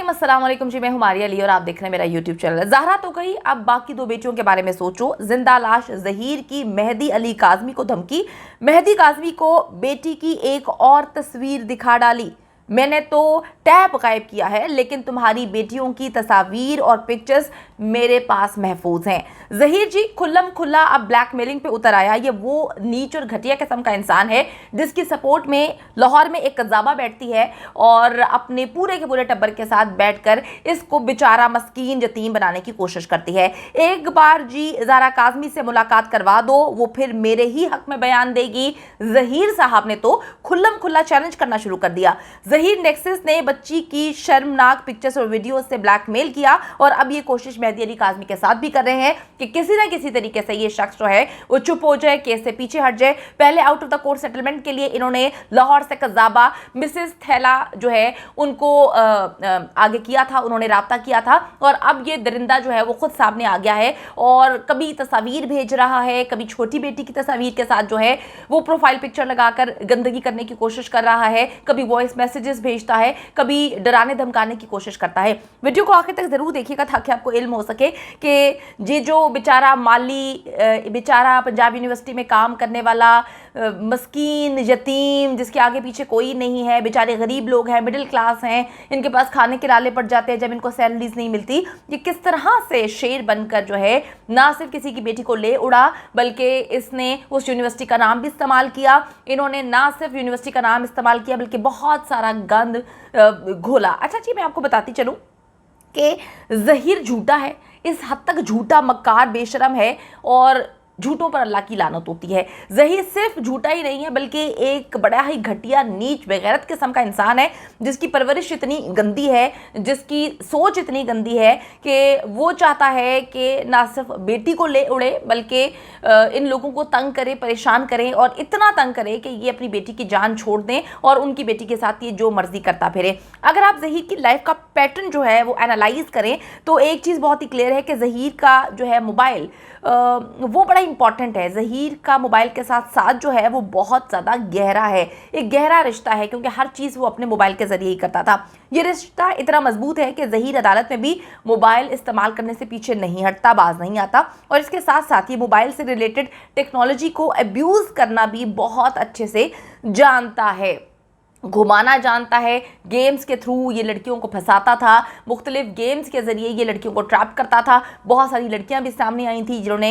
अस्सलाम वालेकुम जी, मैं हूं मारिया अली और आप देख रहे हैं मेरा यूट्यूब चैनल। ज़हरा तो गई, अब बाकी दो बेटियों के बारे में सोचो। जिंदा लाश ज़हीर की मेहदी अली काज़मी को धमकी। मेहदी काज़मी को बेटी की एक और तस्वीर दिखा डाली। मैंने तो टैब गायब किया है, लेकिन तुम्हारी बेटियों की तस्वीर और पिक्चर्स मेरे पास महफूज हैं। ज़हीर जी खुल्लम खुल्ला अब ब्लैकमेलिंग पे उतर आया। ये वो नीच और घटिया किस्म का इंसान है जिसकी सपोर्ट में लाहौर में एक कज़ाबा बैठती है और अपने पूरे के पूरे टब्बर के साथ बैठकर इसको बेचारा मस्कीन यतीम बनाने की कोशिश करती है। एक बार जी ज़हरा काज़मी से मुलाकात करवा दो, वो फिर मेरे ही हक में बयान देगी। ज़हीर साहब ने तो खुल्लम खुल्ला चैलेंज करना शुरू कर दिया। ज़हीर नेक्सस ने बच्ची की शर्मनाक पिक्चर्स और वीडियो से ब्लैकमेल किया और अब ये कोशिश मेहदी अली काज़मी के साथ भी कर रहे हैं कि किसी ना किसी तरीके से ये शख्स जो है वो चुप हो जाए, केस से पीछे हट जाए। पहले out of the court settlement के लिए इन्होंने लाहौर से कज़ाबा मिसेस थैला जो है उनको आगे किया था, उन्होंने राब्ता किया था और अब ये दरिंदा जो है वो खुद सामने आ गया है और कभी तस्वीर भेज रहा है, कभी छोटी बेटी की तस्वीर के साथ जो है वो प्रोफाइल पिक्चर लगाकर गंदगी करने की कोशिश कर रहा है, कभी वॉइस मैसेजेस भेजता है, कभी डराने धमकाने की कोशिश करता है। वीडियो को आखिर तक जरूर देखिएगा ताकि आपको इल्म हो सके कि ये जो बेचारा माली बेचारा पंजाब यूनिवर्सिटी में काम करने वाला मस्कीन यतीम जिसके आगे पीछे कोई नहीं है, बेचारे गरीब लोग हैं, मिडिल क्लास हैं, इनके पास खाने के लाले पड़ जाते हैं जब इनको सैलरीज नहीं मिलती, ये किस तरह से शेर बनकर जो है ना सिर्फ किसी की बेटी को ले उड़ा बल्कि इसने उस यूनिवर्सिटी का नाम भी इस्तेमाल किया। इन्होंने ना सिर्फ यूनिवर्सिटी का नाम इस्तेमाल किया बल्कि बहुत सारा गंद घोला। अच्छा जी, मैं आपको बताती चलूँ कि ज़हीर झूठा है, इस हद तक झूठा, मक्कार, बेशरम है और झूठों पर अल्लाह की लानत होती है। ज़हीर सिर्फ झूठा ही नहीं है बल्कि एक बड़ा ही घटिया, नीच, बेगैरत किस्म का इंसान है जिसकी परवरिश इतनी गंदी है, जिसकी सोच इतनी गंदी है कि वो चाहता है कि ना सिर्फ बेटी को ले उड़े बल्कि इन लोगों को तंग करे, परेशान करें और इतना तंग करे कि ये अपनी बेटी की जान छोड़ दें और उनकी बेटी के साथ ये जो मर्जी करता फिरे। अगर आप ज़हीर की लाइफ का पैटर्न जो है वो एनालाइज करें तो एक चीज़ बहुत ही क्लियर है कि ज़हीर का जो है मोबाइल वो बड़ा इंपॉर्टेंट है। ज़हीर का मोबाइल के साथ साथ जो है वो बहुत ज़्यादा गहरा है, एक गहरा रिश्ता है क्योंकि हर चीज़ वो अपने मोबाइल के ज़रिए ही करता था। ये रिश्ता इतना मजबूत है कि ज़हीर अदालत में भी मोबाइल इस्तेमाल करने से पीछे नहीं हटता, बाज नहीं आता और इसके साथ साथ ये मोबाइल से रिलेटेड टेक्नोलॉजी को अब्यूज़ करना भी बहुत अच्छे से जानता है, घुमाना जानता है। गेम्स के थ्रू ये लड़कियों को फंसाता था, मुख्तलिफ गेम्स के ज़रिए ये लड़कियों को ट्रैप करता था। बहुत सारी लड़कियां भी सामने आई थी जिन्होंने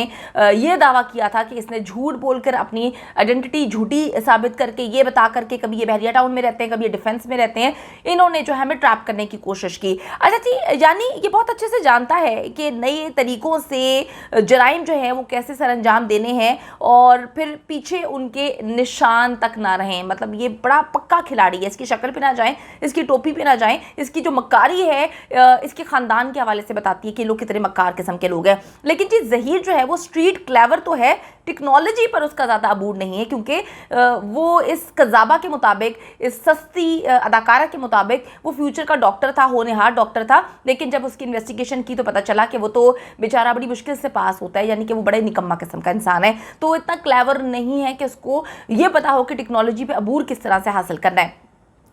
ये दावा किया था कि इसने झूठ बोलकर अपनी आइडेंटिटी झूठी साबित करके, ये बता करके कभी ये बहरिया टाउन में रहते हैं, कभी ये डिफेंस में रहते हैं, इन्होंने जो है हमें ट्रैप करने की कोशिश की। अच्छा जी, यानी ये बहुत अच्छे से जानता है कि नए तरीक़ों से जराइम जो है वो कैसे सर अंजाम देने हैं और फिर पीछे उनके निशान तक ना रहें। मतलब ये बड़ा पक्का खिलाड़ी है, इसकी शक्ल पे ना जाएं, इसकी टोपी पे ना जाएं, इसकी जो मक्कारी है इसके खानदान के हवाले से बताती है कि लोग कितने मक्कार किस्म के लोग हैं। लेकिन जी ज़हीर जो है वो स्ट्रीट क्लेवर तो है, टेक्नोलॉजी पर उसका ज़्यादा अबूर नहीं है क्योंकि वो इस कज़ाबा के मुताबिक, इस सस्ती अदाकारा के मुताबिक वो फ्यूचर का डॉक्टर था, होनहार डॉक्टर था। लेकिन जब उसकी इन्वेस्टिगेशन की तो पता चला कि वो तो बेचारा बड़ी मुश्किल से पास होता है, यानी कि वो बड़े निकम्मा किस्म का इंसान है। तो इतना क्लेवर नहीं है कि उसको ये पता हो कि टेक्नोलॉजी पे अबूर किस तरह से हासिल करना है।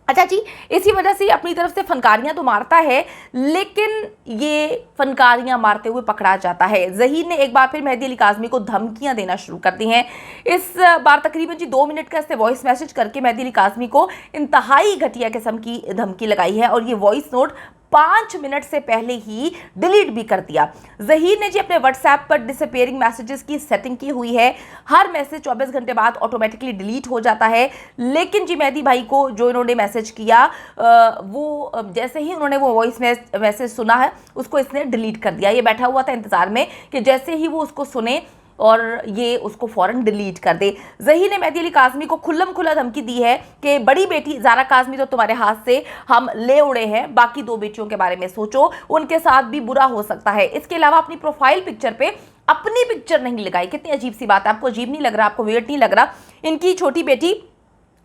अच्छा जी, इसी वजह से अपनी तरफ से फनकारियां तो मारता है लेकिन ये फनकारियां मारते हुए पकड़ा जाता है। ज़हीर ने एक बार फिर मेहदी अली काज़मी को धमकियां देना शुरू कर दी हैं। इस बार तकरीबन जी 2 मिनट का इसने वॉइस मैसेज करके मेहदी अली काज़मी को इंतहाई घटिया किस्म की धमकी लगाई है और ये वॉइस नोट 5 मिनट से पहले ही डिलीट भी कर दिया। ज़हीर ने जी अपने व्हाट्सएप पर डिसअपीयरिंग मैसेजेस की सेटिंग की हुई है। हर मैसेज 24 घंटे बाद ऑटोमेटिकली डिलीट हो जाता है। लेकिन जी मेहदी भाई को जो इन्होंने मैसेज किया वो जैसे ही उन्होंने वो वॉइस मैसेज सुना है उसको इसने डिलीट कर दिया। ये बैठा हुआ था इंतज़ार में कि जैसे ही वो उसको सुने और ये उसको फ़ौरन डिलीट कर दे। ज़हीर ने मेहदी अली काज़मी को खुल्लम खुल्ला धमकी दी है कि बड़ी बेटी ज़हरा काज़मी तो तुम्हारे हाथ से हम ले उड़े हैं, बाकी 2 बेटियों के बारे में सोचो, उनके साथ भी बुरा हो सकता है। इसके अलावा अपनी प्रोफाइल पिक्चर पे अपनी पिक्चर नहीं लगाई। कितनी अजीब सी बात है, आपको अजीब नहीं लग रहा, आपको वियर्ड नहीं लग रहा? इनकी छोटी बेटी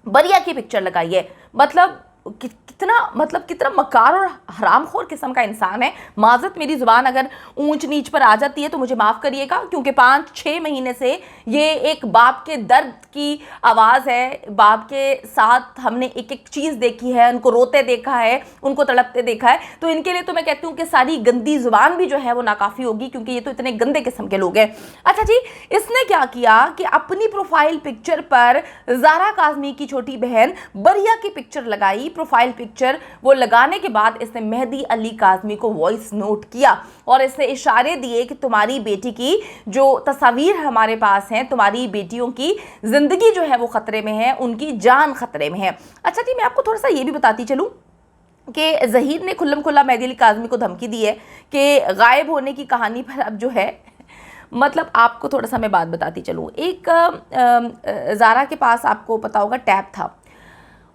बरिया की पिक्चर लगाई है, मतलब कितना मतलब कितना मकार और हरामखोर किस्म का इंसान है। माजरत, मेरी ज़ुबान अगर ऊंच नीच पर आ जाती है तो मुझे माफ़ करिएगा, क्योंकि 5-6 महीने से ये एक बाप के दर्द की आवाज़ है। बाप के साथ हमने एक एक चीज़ देखी है, उनको रोते देखा है, उनको तड़पते देखा है। तो इनके लिए तो मैं कहती हूँ कि सारी गंदी ज़ुबान भी जो है वो नाकाफ़ी होगी, क्योंकि ये तो इतने गंदे किस्म के लोग हैं। अच्छा जी, इसने क्या किया कि अपनी प्रोफाइल पिक्चर पर ज़ारा काज़मी की छोटी बहन बरिया की पिक्चर लगाई। प्रोफाइल पिक्चर वो लगाने के बाद इसने मेहदी अली काज़मी को वॉइस नोट किया और इसने इशारे दिए कि तुम्हारी बेटी की जो तस्वीर हमारे पास हैं, तुम्हारी बेटियों की ज़िंदगी जो है वो ख़तरे में है, उनकी जान ख़तरे में है। अच्छा जी, मैं आपको थोड़ा सा ये भी बताती चलूँ कि ज़हीर ने खुल्लम खुल्ला मेहदी अली काज़मी को धमकी दी है कि गायब होने की कहानी पर अब जो है, मतलब आपको थोड़ा सा मैं बात बताती चलूँ। एक ज़ारा के पास आपको पता होगा टैब था,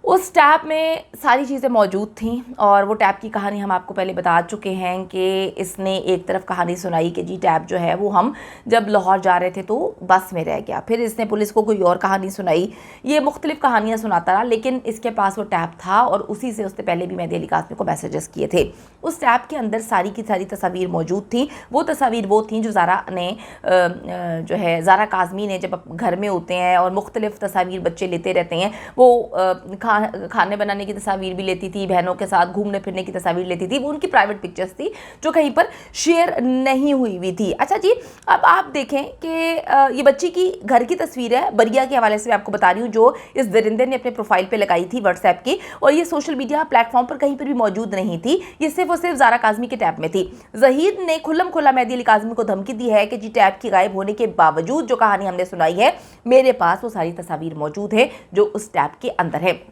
उस टैब में सारी चीज़ें मौजूद थीं और वो टैब की कहानी हम आपको पहले बता चुके हैं कि इसने एक तरफ कहानी सुनाई कि जी टैब जो है वो हम जब लाहौर जा रहे थे तो बस में रह गया, फिर इसने पुलिस को कोई और कहानी सुनाई, ये मुख्तलिफ कहानियाँ सुनाता रहा, लेकिन इसके पास वो टैब था और उसी से उसने पहले भी मेहदी अली काज़मी को मैसेजेस किए थे। उस टैब के अंदर सारी की सारी तस्वीर मौजूद थी। वो तस्वीर वो थी जो ज़ारा ने जो है ज़ारा काज़मी ने जब घर में होते हैं और मुख्तलिफ तस्वीर बच्चे लेते रहते हैं, वो खाने बनाने की तस्वीर भी लेती थी, बहनों के साथ घूमने फिरने की तस्वीर लेती थी। वो उनकी प्राइवेट पिक्चर्स थी जो कहीं पर शेयर नहीं हुई हुई थी। अच्छा जी, अब आप देखें कि ये बच्ची की घर की तस्वीर है, बरिया के हवाले से मैं आपको बता रही हूँ, जो इस दरिंदे ने अपने प्रोफाइल पे लगाई थी व्हाट्सएप की, और ये सोशल मीडिया प्लेटफॉर्म पर कहीं पर भी मौजूद नहीं थी, ये सिर्फ और सिर्फ ज़ारा काज़मी के टैब में थी। ज़हीर ने खुल्लम खुल्ला मेहदी अली काज़मी को धमकी दी है कि जी टैब की गायब होने के बावजूद जो कहानी हमने सुनाई है, मेरे पास वो सारी तस्वीर मौजूद है जो उस टैब के अंदर है।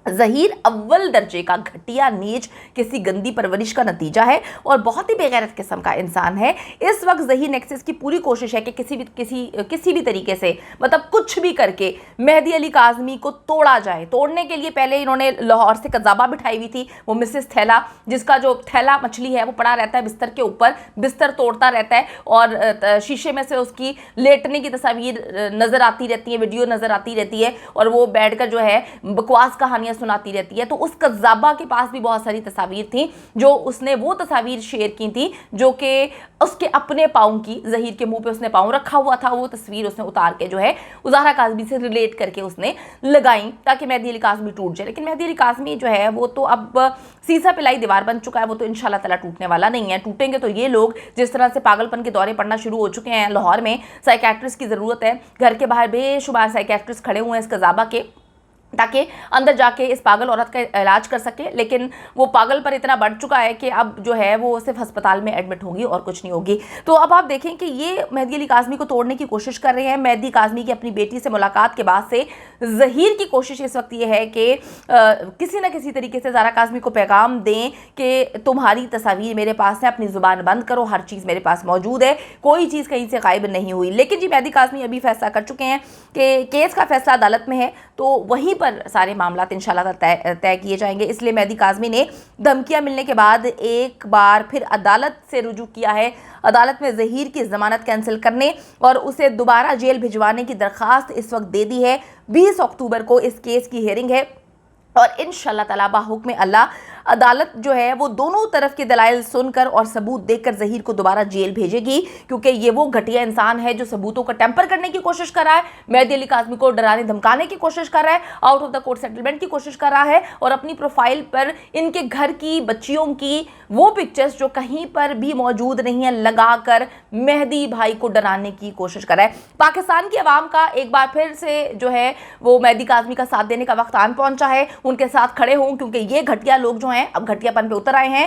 ज़हीर अव्वल दर्जे का घटिया नीच किसी गंदी परवरिश का नतीजा है और बहुत ही बेगैरत किस्म का इंसान है। इस वक्त ज़हीर नेक्सस की पूरी कोशिश है कि किसी भी तरीके से, मतलब कुछ भी करके मेहदी अली काज़मी को तोड़ा जाए। तोड़ने के लिए पहले इन्होंने लाहौर से कज़ाबा बिठाई हुई थी, वो मिसेस थैला, जिसका जो थैला मछली है वो पड़ा रहता है बिस्तर के ऊपर, बिस्तर तोड़ता रहता है और शीशे में से उसकी लेटने की तस्वीर नज़र आती रहती है, वीडियो नज़र आती रहती है और वो बैठकर जो है बकवास कहानियाँ सुनाती रहती है। तो उस कज़ाबा के पास भी बहुत सारी तस्वीर थी, जो उसने वो तस्वीर शेयर की थी जो कि उसके अपने पाँव की, ज़हीर के मुंह पे उसने पाँव रखा हुआ था, वो तस्वीर उसने उतार के जो है ज़ारा काज़मी से रिलेट करके उसने लगाई ताकि मेहदी अली काज़मी टूट जाए। लेकिन मेहदी अली काज़मी जो है वो तो अब सीसा पिलाई दीवार बन चुका है, वो तो इंशाल्लाह ताला टूटने वाला नहीं है। टूटेंगे तो ये लोग जिस तरह से पागलपन के दौरे पड़ना शुरू हो चुके हैं। लाहौर में साइकेट्रिस्ट की ज़रूरत है, घर के बाहर बेशुमार साइकेट्रिस्ट खड़े हुए हैं इस कज़ाबा के, ताकि अंदर जाके इस पागल औरत का इलाज कर सके। लेकिन वो पागल पर इतना बढ़ चुका है कि अब जो है वो सिर्फ अस्पताल में एडमिट होगी और कुछ नहीं होगी। तो अब आप देखें कि ये मेहदी अली काज़मी को तोड़ने की कोशिश कर रहे हैं। मेहदी काज़मी की अपनी बेटी से मुलाकात के बाद से ज़हीर की कोशिश इस वक्त ये है कि किसी न किसी तरीके से ज़ारा काज़मी को पैगाम दें कि तुम्हारी तस्वीर मेरे पास है, अपनी ज़ुबान बंद करो, हर चीज़ मेरे पास मौजूद है, कोई चीज़ कहीं से गायब नहीं हुई। लेकिन जी मेहदी काज़मी अभी फैसला कर चुके हैं कि केस का फैसला अदालत में है, तो वहीं पर सारे मामला इंशाल्लाह तय किए जाएंगे। इसलिए मेहदी काज़मी ने धमकियां मिलने के बाद एक बार फिर अदालत से रुजू किया है। अदालत में ज़हीर की ज़मानत कैंसिल करने और उसे दोबारा जेल भिजवाने की दरख्वास्त इस वक्त दे दी है। 20 अक्टूबर को इस केस की हियरिंग है और इंशाल्लाह ताला बाहुक्म अल्लाह अदालत जो है वो दोनों तरफ के दलाइल सुनकर और सबूत देखकर ज़हीर को दोबारा जेल भेजेगी, क्योंकि ये वो घटिया इंसान है जो सबूतों को टेम्पर करने की कोशिश कर रहा है, मेहदी अली काज़मी को डराने धमकाने की कोशिश कर रहा है, out of the court settlement की कोशिश कर रहा है और अपनी प्रोफाइल पर इनके घर की बच्चियों की वो पिक्चर्स जो कहीं पर भी मौजूद नहीं है लगाकर मेहदी भाई को डराने की कोशिश कर रहा है। पाकिस्तान की आवाम का एक बार फिर से जो है वो मेहदी काज़मी का साथ देने का वक्त आन पहुंचा है, उनके साथ खड़े हों, क्योंकि ये घटिया लोग जो हैं अब घटियापन पे उतर आए हैं।